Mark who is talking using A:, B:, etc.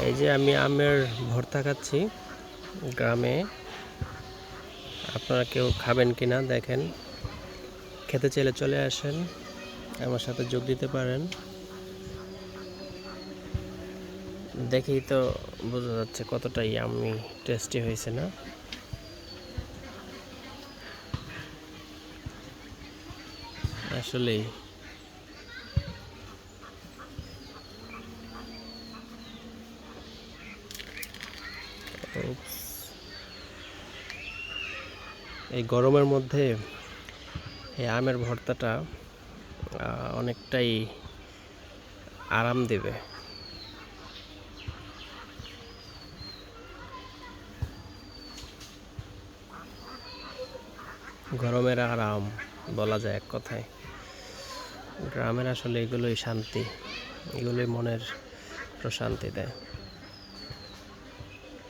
A: এই যে আমি আমের ভর্তা খাচ্ছি গ্রামে। আপনারা কেউ খাবেন কিনা দেখেন, খেতে চাইলে চলে আসেন, আমার সাথে যোগ দিতে পারেন। দেখেই তো বোঝা যাচ্ছে কতটা ইয়াম্মি টেস্টি হয়েছে না? আসলেই এই গরমের মধ্যে এই আমের ভর্তাটা অনেকটাই আরাম দেবে। গরমের আরাম বলা যায় এক কথায়। গ্রামের আসলে এগুলোই শান্তি, এগুলোই মনের প্রশান্তি দেয়।